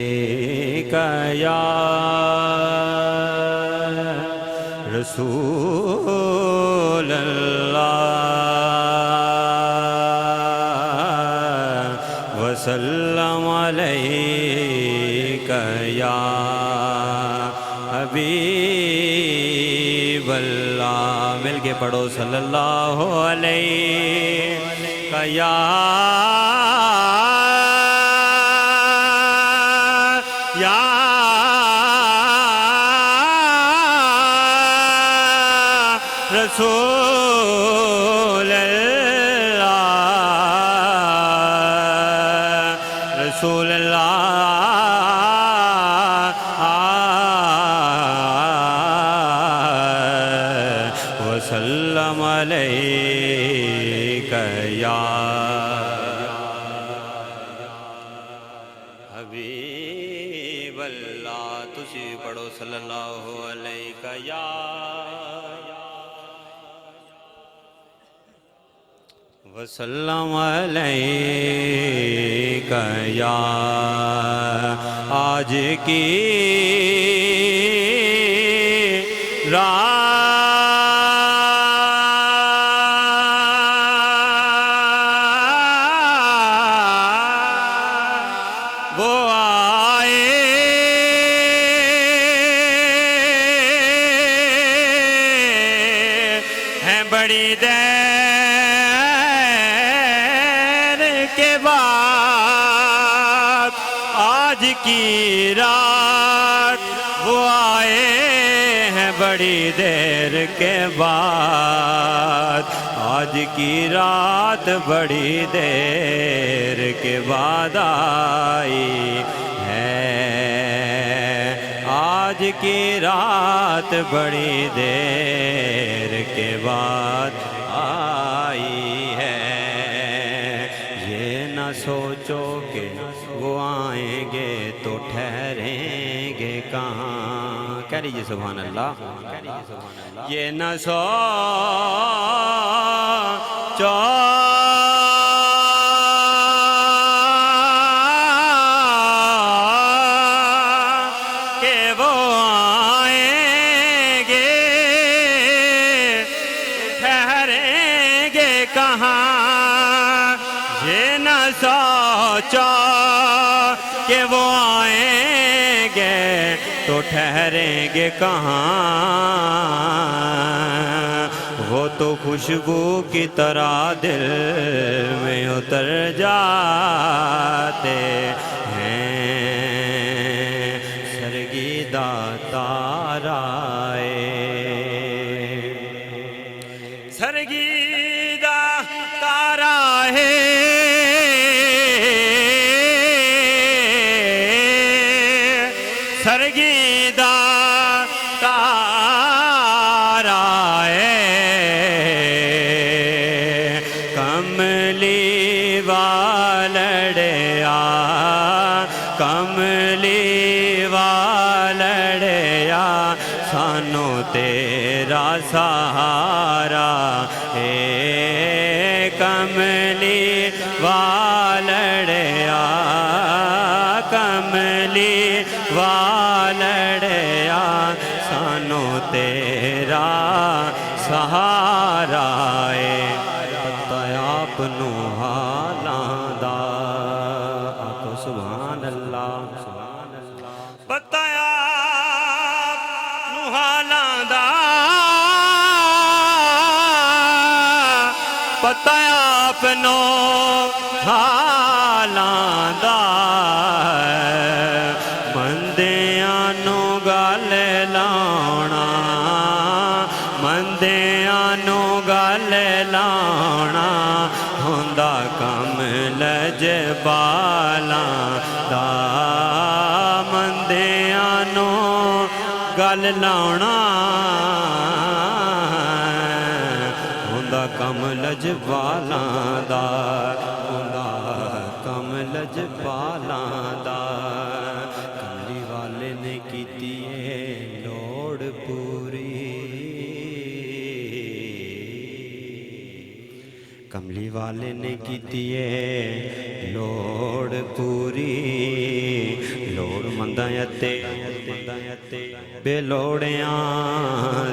یا رسول اللہ وسلم علیک یا حبیب اللہ، مل کے پڑھو صلی اللہ علیہ یا رسول اللہ، رسول اللہ وسلم علیک یا حبیب اللہ، تجھے پڑھو صلی اللہ علیہ یا وسلم علیک یا آج کی رات وہ آئے ہیں بڑی دیر کے بعد، آج کی رات وہ آئے ہیں بڑی دیر کے بعد، آج کی رات بڑی دیر کے بعد آئی ہے، آج کی رات بڑی دیر کے بعد آئی ہے، یہ نہ سوچو کہ وہ آئیں گے تو ٹھہریں گے کہاں، کہہ لیجیے سبحان اللہ، یہ نہ سوچو کہ وہ آئیں گے ٹھہریں گے کہاں، یہ نہ سوچو کہ وہ آئیں گے تو ٹھہریں گے کہاں، وہ تو خوشبو کی طرح دل میں اتر جاتے ہیں، سرگیدہ تارائے، سرگیدہ تارائے سرگیدہ تارائے کملی والڑیا، کملی والڑیا سانو تیرا سہارا، اے کملی والڑیا، کملی والڑیا سانو تیرا سہارا، پتہ آپ نو حالاں دا، آکھو سبحان اللہ، پتہ آپ نو حالاں دا، پتہ آپ نو حالاں دا، مندیاں نو گل لاؤنا، مندیاں نو گل لاؤنا ہوندا کم لجبالاں دا، مندیاں نو گل لاؤنا ہوندا کم لجبالاں دا، ہوندا کم لجبالاں دا، کملی والے نے کیتی ہے لوڑ پوری، کملی والے نے کیتی ہے لوڑ پوری، لوڑ ਮੰਦਾਂ ਅਤੇ ਬੇਲੋੜਿਆਂ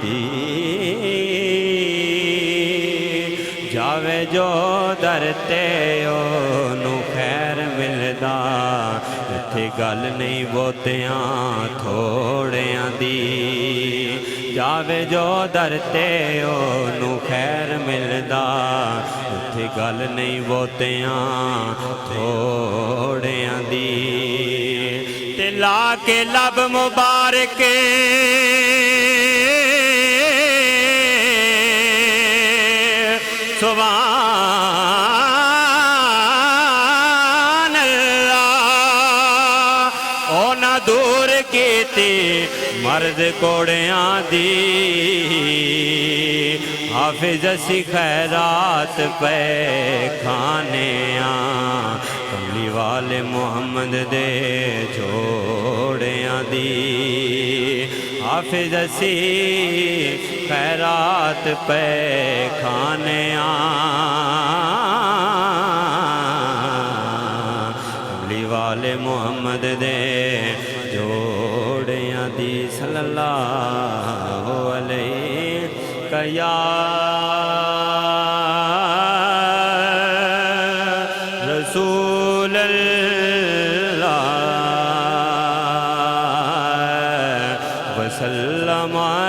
ਦੀ ਜਾਵੇ ਜੋ ਦਰ ਤੇ ਉਹਨੂੰ ਖੈਰ ਮਿਲਦਾ ਇੱਥੇ ਗੱਲ ਨਹੀਂ ਬਹੁਤਿਆਂ ਥੋੜਿਆਂ ਦੀ ਜਾਵੇ ਜੋ ਦਰ ਤੇ ਉਹਨੂੰ ਖੈਰ ਮਿਲਦਾ ਇੱਥੇ ਗੱਲ ਨਹੀਂ ਬਹੁਤਿਆਂ ਥੋੜਿਆਂ ਦੀ ਤੇ ਲਾ ਕੇ ਲਬ ਮੁਬਾਰਕ ਸੁਭਾਨ ਅੱਲਾਹ ਉਹਨਾਂ ਦੂਰ ਕੀਤੀ ਮਰਦ ਕੋੜਿਆਂ ਦੀ ਹਾਫਿਜ਼ ਅਸੀਂ ਖੈਰਾਤ ਪੈ ਖਾਨਿਆਂ ਕਮਲੀ ਵਾਲੇ ਮੁਹੰਮਦ ਦੇ ਜੋੜਿਆਂ ਦੀ ਹਾਫਿਜ਼ ਅਸੀਂ ਖੈਰਾਤ ਪੈ ਖਾਨਿਆਂ ਕਮਲੀ ਵਾਲੇ ਮੁਹੰਮਦ ਦੇ ਜੋੜਿਆਂ ਦੀ ਸੱਲੱਲਾਹੁ ਅਲੈਹਿ ਯਾ ਰਸੂਲ ਅੱਲਾਹ ਵਸੱਲਮ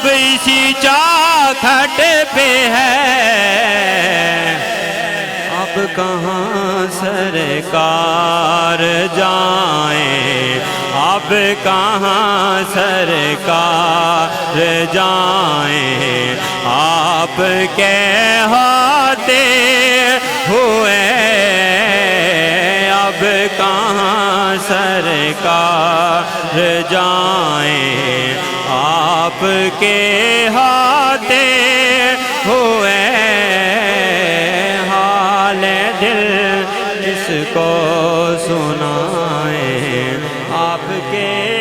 اب اسی چاکھٹ پہ ہے، اب کہاں سرکار جائیں، اب کہاں سرکار جائیں، آپ کہتے ہوئے اب کہاں سرکار جائیں، آپ کہتے ہوئے حال دل جس کو سنائیں، آپ کے